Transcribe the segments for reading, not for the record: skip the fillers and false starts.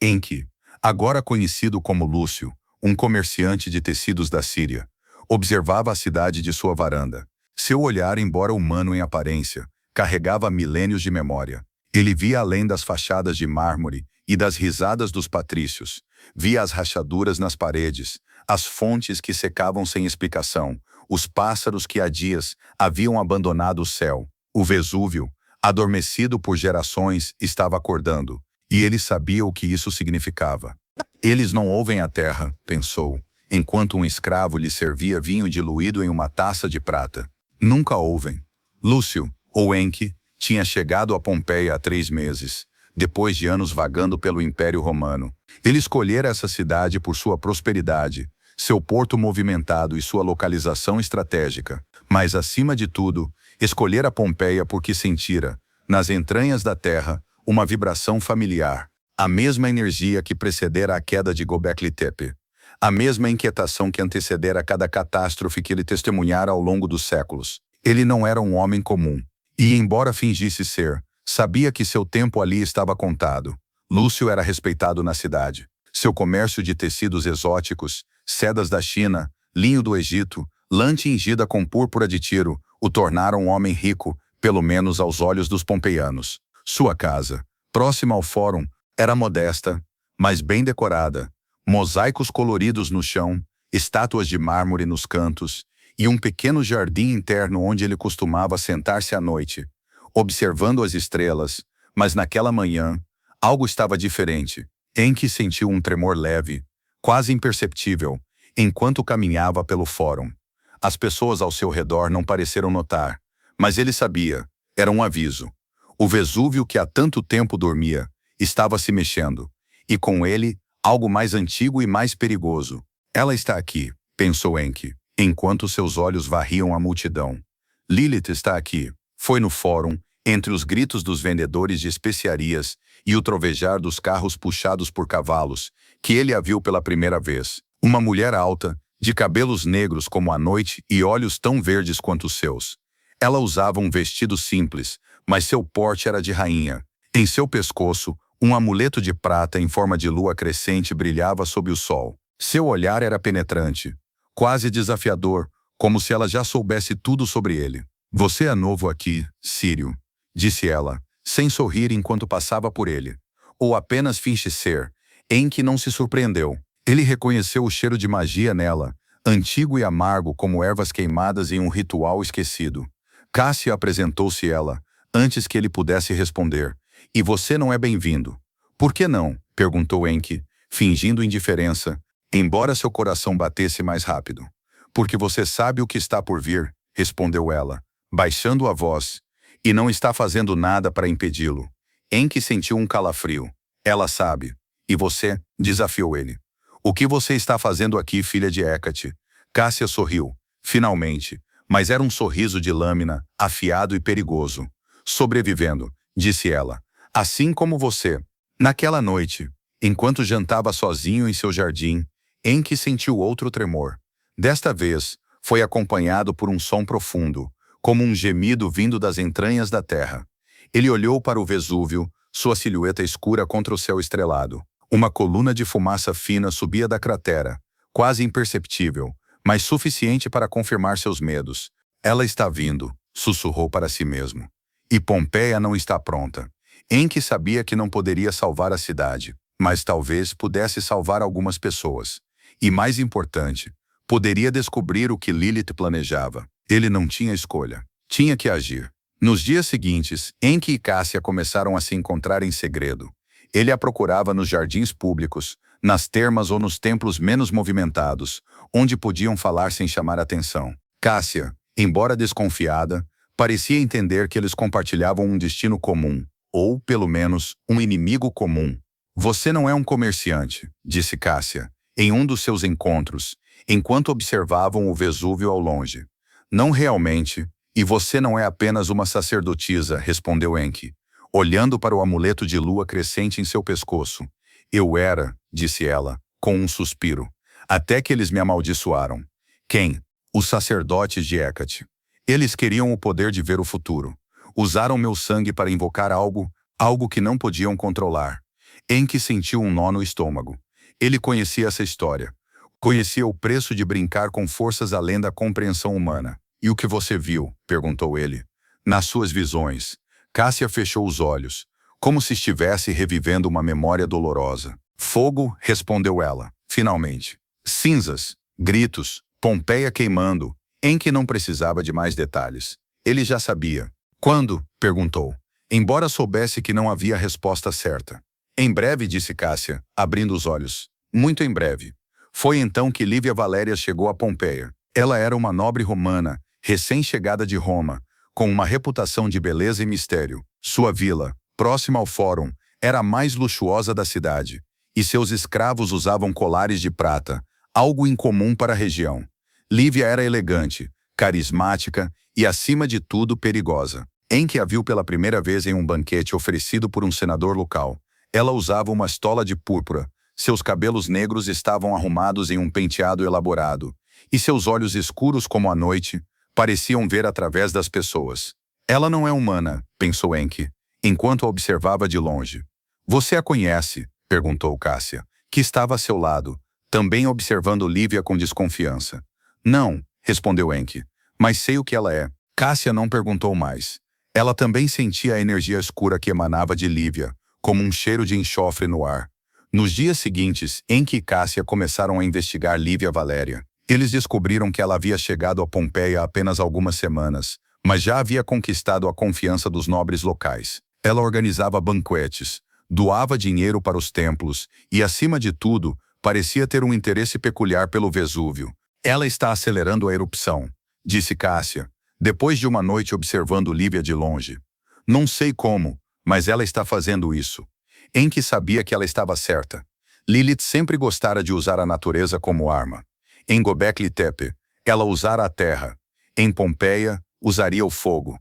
Enki, agora conhecido como Lúcio, um comerciante de tecidos da Síria, observava a cidade de sua varanda. Seu olhar, embora humano em aparência, carregava milênios de memória. Ele via além das fachadas de mármore e das risadas dos patrícios. Via as rachaduras nas paredes, as fontes que secavam sem explicação, os pássaros que há dias haviam abandonado o céu. O Vesúvio, adormecido por gerações, estava acordando, e ele sabia o que isso significava. Eles não ouvem a terra, pensou, enquanto um escravo lhe servia vinho diluído em uma taça de prata. Nunca ouvem. Lúcio, ou Enki, tinha chegado a Pompeia há 3 meses, depois de anos vagando pelo Império Romano. Ele escolhera essa cidade por sua prosperidade, seu porto movimentado e sua localização estratégica. Mas, acima de tudo, escolhera Pompeia porque sentira, nas entranhas da terra, uma vibração familiar, a mesma energia que precedera a queda de Göbekli Tepe, a mesma inquietação que antecedera cada catástrofe que ele testemunhara ao longo dos séculos. Ele não era um homem comum, e, embora fingisse ser, sabia que seu tempo ali estava contado. Lúcio era respeitado na cidade. Seu comércio de tecidos exóticos, sedas da China, linho do Egito, lã tingida com púrpura de Tiro, o tornaram um homem rico, pelo menos aos olhos dos pompeianos. Sua casa, próxima ao fórum, era modesta, mas bem decorada. Mosaicos coloridos no chão, estátuas de mármore nos cantos, e um pequeno jardim interno onde ele costumava sentar-se à noite, observando as estrelas. Mas naquela manhã, algo estava diferente. Enki sentiu um tremor leve, quase imperceptível, enquanto caminhava pelo fórum. As pessoas ao seu redor não pareceram notar, mas ele sabia, era um aviso. O Vesúvio, que há tanto tempo dormia, estava se mexendo, e com ele, algo mais antigo e mais perigoso. Ela está aqui, pensou Enki, enquanto seus olhos varriam a multidão. Lilith está aqui. Foi no fórum, entre os gritos dos vendedores de especiarias e o trovejar dos carros puxados por cavalos, que ele a viu pela primeira vez. Uma mulher alta, de cabelos negros como a noite e olhos tão verdes quanto os seus. Ela usava um vestido simples, mas seu porte era de rainha. Em seu pescoço, um amuleto de prata em forma de lua crescente brilhava sob o sol. Seu olhar era penetrante, quase desafiador, como se ela já soubesse tudo sobre ele. Você é novo aqui, Sírio, disse ela, sem sorrir enquanto passava por ele. Ou apenas finge ser. Enki não se surpreendeu. Ele reconheceu o cheiro de magia nela, antigo e amargo como ervas queimadas em um ritual esquecido. Cássia apresentou-se ela, antes que ele pudesse responder. E você não é bem-vindo. Por que não? Perguntou Enki, fingindo indiferença, embora seu coração batesse mais rápido. Porque você sabe o que está por vir, respondeu ela, baixando a voz, e não está fazendo nada para impedi-lo. Enki sentiu um calafrio. Ela sabe. E você? Desafiou ele. O que você está fazendo aqui, filha de Hécate? Cássia sorriu, finalmente, mas era um sorriso de lâmina, afiado e perigoso. Sobrevivendo, disse ela, assim como você. Naquela noite, enquanto jantava sozinho em seu jardim, Enki sentiu outro tremor. Desta vez, foi acompanhado por um som profundo, como um gemido vindo das entranhas da terra. Ele olhou para o Vesúvio, sua silhueta escura contra o céu estrelado. Uma coluna de fumaça fina subia da cratera, quase imperceptível, mas suficiente para confirmar seus medos. Ela está vindo, sussurrou para si mesmo. E Pompeia não está pronta. Enki sabia que não poderia salvar a cidade, mas talvez pudesse salvar algumas pessoas. E mais importante, poderia descobrir o que Lilith planejava. Ele não tinha escolha. Tinha que agir. Nos dias seguintes, Enki e Cássia começaram a se encontrar em segredo. Ele a procurava nos jardins públicos, nas termas ou nos templos menos movimentados, onde podiam falar sem chamar atenção. Cássia, embora desconfiada, parecia entender que eles compartilhavam um destino comum, ou, pelo menos, um inimigo comum. Você não é um comerciante, disse Cássia, em um dos seus encontros, enquanto observavam o Vesúvio ao longe. Não realmente, e você não é apenas uma sacerdotisa, respondeu Enki, olhando para o amuleto de lua crescente em seu pescoço. Eu era, disse ela, com um suspiro, até que eles me amaldiçoaram. Quem? Os sacerdotes de Hécate. Eles queriam o poder de ver o futuro. Usaram meu sangue para invocar algo que não podiam controlar. Enki sentiu um nó no estômago. Ele conhecia essa história. Conhecia o preço de brincar com forças além da compreensão humana. E o que você viu? Perguntou ele. Nas suas visões. Cássia fechou os olhos, como se estivesse revivendo uma memória dolorosa. Fogo, respondeu ela, finalmente. Cinzas, gritos, Pompeia queimando. Enki não precisava de mais detalhes. Ele já sabia. Quando? Perguntou. Embora soubesse que não havia resposta certa. Em breve, disse Cássia, abrindo os olhos. Muito em breve. Foi então que Lívia Valéria chegou a Pompeia. Ela era uma nobre romana, recém-chegada de Roma, com uma reputação de beleza e mistério. Sua vila, próxima ao fórum, era a mais luxuosa da cidade, e seus escravos usavam colares de prata, algo incomum para a região. Lívia era elegante, carismática e, acima de tudo, perigosa. Enki a viu pela primeira vez em um banquete oferecido por um senador local. Ela usava uma estola de púrpura, seus cabelos negros estavam arrumados em um penteado elaborado, e seus olhos escuros como a noite pareciam ver através das pessoas. Ela não é humana, pensou Enki, enquanto a observava de longe. Você a conhece? Perguntou Cássia, que estava a seu lado, também observando Lívia com desconfiança. Não, respondeu Enki, mas sei o que ela é. Cássia não perguntou mais. Ela também sentia a energia escura que emanava de Lívia, como um cheiro de enxofre no ar. Nos dias seguintes, Enki e Cássia começaram a investigar Lívia Valéria. Eles descobriram que ela havia chegado a Pompeia há apenas algumas semanas, mas já havia conquistado a confiança dos nobres locais. Ela organizava banquetes, doava dinheiro para os templos e, acima de tudo, parecia ter um interesse peculiar pelo Vesúvio. Ela está acelerando a erupção, disse Cássia, depois de uma noite observando Lívia de longe. Não sei como, mas ela está fazendo isso. Enki sabia que ela estava certa. Lilith sempre gostara de usar a natureza como arma. Em Göbekli Tepe, ela usara a terra. Em Pompeia, usaria o fogo.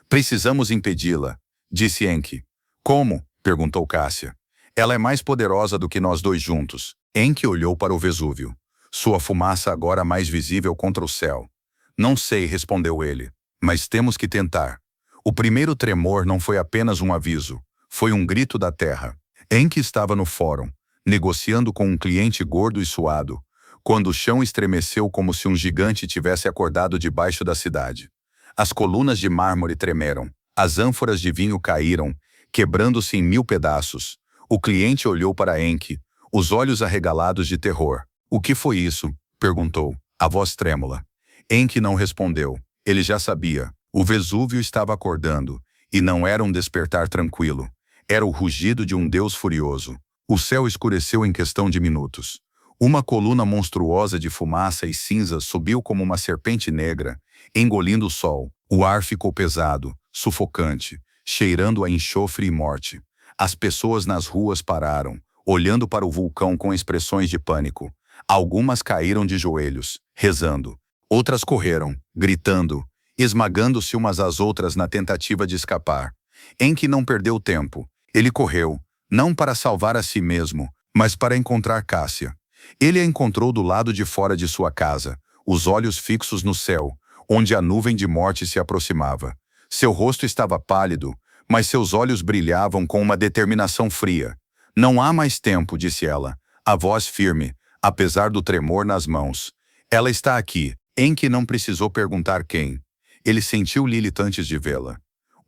Precisamos impedi-la, disse Enki. Como? Perguntou Cássia. Ela é mais poderosa do que nós dois juntos. Enki olhou para o Vesúvio. Sua fumaça agora mais visível contra o céu. Não sei, respondeu ele, mas temos que tentar. O primeiro tremor não foi apenas um aviso, foi um grito da terra. Enki estava no fórum, negociando com um cliente gordo e suado, quando o chão estremeceu como se um gigante tivesse acordado debaixo da cidade. As colunas de mármore tremeram, as ânforas de vinho caíram, quebrando-se em 1000 pedaços. O cliente olhou para Enki, os olhos arregalados de terror. O que foi isso? Perguntou, a voz trêmula. Enki não respondeu. Ele já sabia. O Vesúvio estava acordando, e não era um despertar tranquilo. Era o rugido de um deus furioso. O céu escureceu em questão de minutos. Uma coluna monstruosa de fumaça e cinzas subiu como uma serpente negra, engolindo o sol. O ar ficou pesado, sufocante, cheirando a enxofre e morte. As pessoas nas ruas pararam, olhando para o vulcão com expressões de pânico. Algumas caíram de joelhos, rezando. Outras correram, gritando, esmagando-se umas às outras na tentativa de escapar. Enki não perdeu tempo. Ele correu, não para salvar a si mesmo, mas para encontrar Cássia. Ele a encontrou do lado de fora de sua casa, os olhos fixos no céu, onde a nuvem de morte se aproximava. Seu rosto estava pálido, mas seus olhos brilhavam com uma determinação fria. Não há mais tempo, disse ela, a voz firme, apesar do tremor nas mãos. Ela está aqui. Enki não precisou perguntar quem. Ele sentiu Lilith antes de vê-la.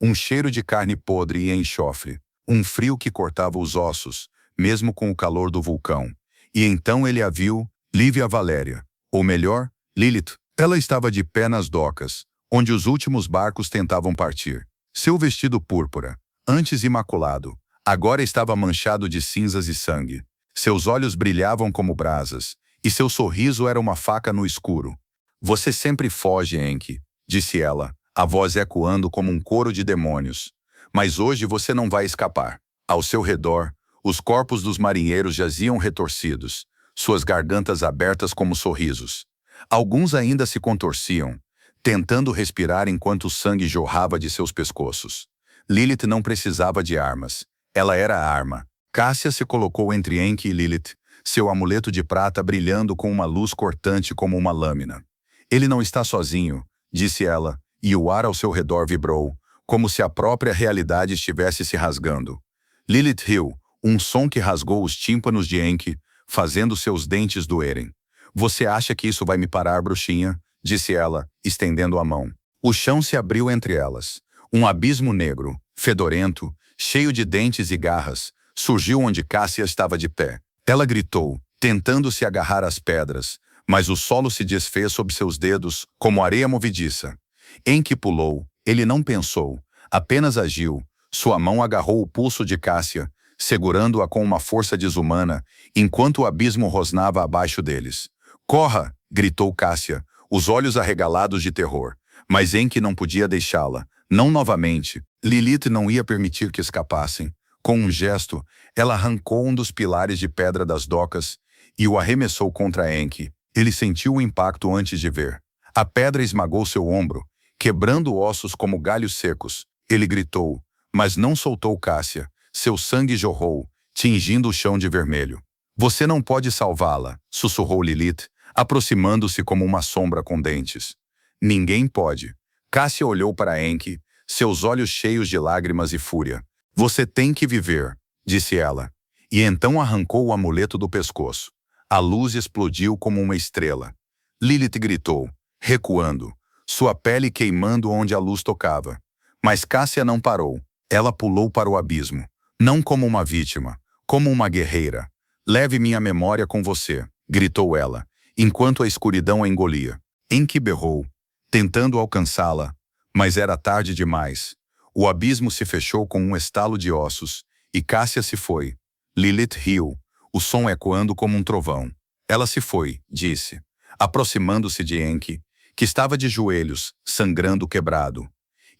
Um cheiro de carne podre e enxofre. Um frio que cortava os ossos, mesmo com o calor do vulcão. E então ele a viu, Lívia Valéria. Ou melhor, Lilith. Ela estava de pé nas docas, onde os últimos barcos tentavam partir. Seu vestido púrpura, antes imaculado, agora estava manchado de cinzas e sangue. Seus olhos brilhavam como brasas, e seu sorriso era uma faca no escuro. Você sempre foge, Enki, disse ela, a voz ecoando como um coro de demônios. Mas hoje você não vai escapar. Ao seu redor, os corpos dos marinheiros jaziam retorcidos, suas gargantas abertas como sorrisos. Alguns ainda se contorciam, tentando respirar enquanto o sangue jorrava de seus pescoços. Lilith não precisava de armas. Ela era a arma. Cássia se colocou entre Enki e Lilith, seu amuleto de prata brilhando com uma luz cortante como uma lâmina. Ele não está sozinho, disse ela, e o ar ao seu redor vibrou, como se a própria realidade estivesse se rasgando. Lilith riu, um som que rasgou os tímpanos de Enki, fazendo seus dentes doerem. Você acha que isso vai me parar, bruxinha? Disse ela, estendendo a mão. O chão se abriu entre elas. Um abismo negro, fedorento, cheio de dentes e garras, surgiu onde Cássia estava de pé. Ela gritou, tentando se agarrar às pedras, mas o solo se desfez sob seus dedos, como areia movediça. Enki pulou, ele não pensou, apenas agiu. Sua mão agarrou o pulso de Cássia, segurando-a com uma força desumana, enquanto o abismo rosnava abaixo deles. Corra! Gritou Cássia, os olhos arregalados de terror. Mas Enki não podia deixá-la. Não novamente. Lilith não ia permitir que escapassem. Com um gesto, ela arrancou um dos pilares de pedra das docas e o arremessou contra Enki. Ele sentiu o impacto antes de ver. A pedra esmagou seu ombro, quebrando ossos como galhos secos. Ele gritou, mas não soltou Cássia. Seu sangue jorrou, tingindo o chão de vermelho. Você não pode salvá-la, sussurrou Lilith, aproximando-se como uma sombra com dentes. Ninguém pode. Cássia olhou para Enki, seus olhos cheios de lágrimas e fúria. Você tem que viver, disse ela. E então arrancou o amuleto do pescoço. A luz explodiu como uma estrela. Lilith gritou, recuando, sua pele queimando onde a luz tocava. Mas Cássia não parou. Ela pulou para o abismo. Não como uma vítima, como uma guerreira. Leve minha memória com você, gritou ela, enquanto a escuridão a engolia. Enki berrou, tentando alcançá-la, mas era tarde demais. O abismo se fechou com um estalo de ossos, e Cássia se foi. Lilith riu, o som ecoando como um trovão. Ela se foi, disse, aproximando-se de Enki, que estava de joelhos, sangrando quebrado.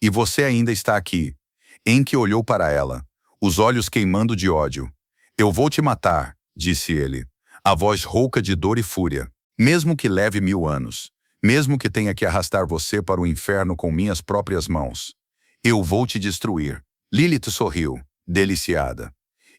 E você ainda está aqui. Enki olhou para ela, os olhos queimando de ódio. Eu vou te matar, disse ele, a voz rouca de dor e fúria. Mesmo que leve 1000 anos, mesmo que tenha que arrastar você para o inferno com minhas próprias mãos. Eu vou te destruir. Lilith sorriu, deliciada.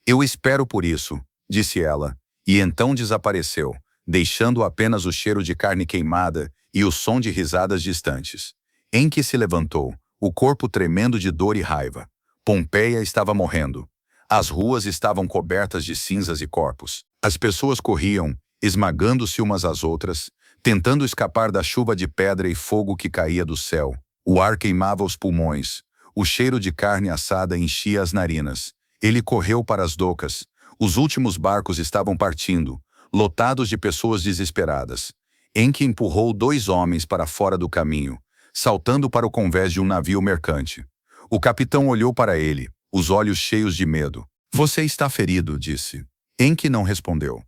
Eu espero por isso, disse ela, e então desapareceu, deixando apenas o cheiro de carne queimada e o som de risadas distantes. Enki se levantou, o corpo tremendo de dor e raiva. Pompeia estava morrendo. As ruas estavam cobertas de cinzas e corpos. As pessoas corriam, esmagando-se umas às outras, tentando escapar da chuva de pedra e fogo que caía do céu. O ar queimava os pulmões. O cheiro de carne assada enchia as narinas. Ele correu para as docas. Os últimos barcos estavam partindo, lotados de pessoas desesperadas. Enki empurrou 2 homens para fora do caminho, saltando para o convés de um navio mercante. O capitão olhou para ele, os olhos cheios de medo. Você está ferido, disse. Enki não respondeu.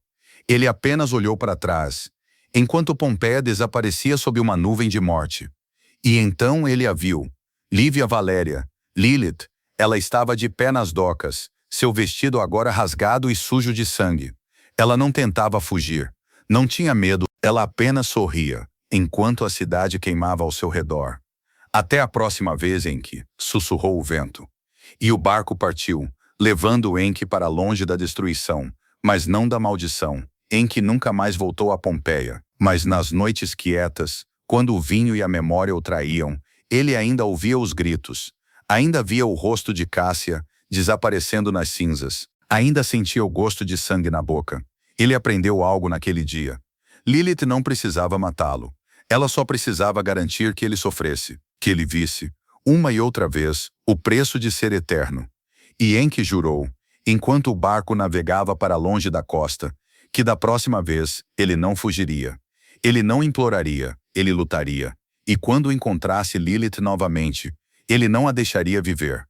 Ele apenas olhou para trás, enquanto Pompeia desaparecia sob uma nuvem de morte. E então ele a viu. Lívia Valéria, Lilith, ela estava de pé nas docas, seu vestido agora rasgado e sujo de sangue. Ela não tentava fugir. Não tinha medo, ela apenas sorria, enquanto a cidade queimava ao seu redor. Até a próxima vez, Enki, sussurrou o vento. E o barco partiu, levando Enki para longe da destruição, mas não da maldição. Enki nunca mais voltou a Pompeia, mas nas noites quietas, quando o vinho e a memória o traíam, ele ainda ouvia os gritos, ainda via o rosto de Cássia desaparecendo nas cinzas, ainda sentia o gosto de sangue na boca. Ele aprendeu algo naquele dia. Lilith não precisava matá-lo. Ela só precisava garantir que ele sofresse, que ele visse, uma e outra vez, o preço de ser eterno. E Enki jurou, enquanto o barco navegava para longe da costa, que da próxima vez ele não fugiria. Ele não imploraria, ele lutaria. E quando encontrasse Lilith novamente, ele não a deixaria viver.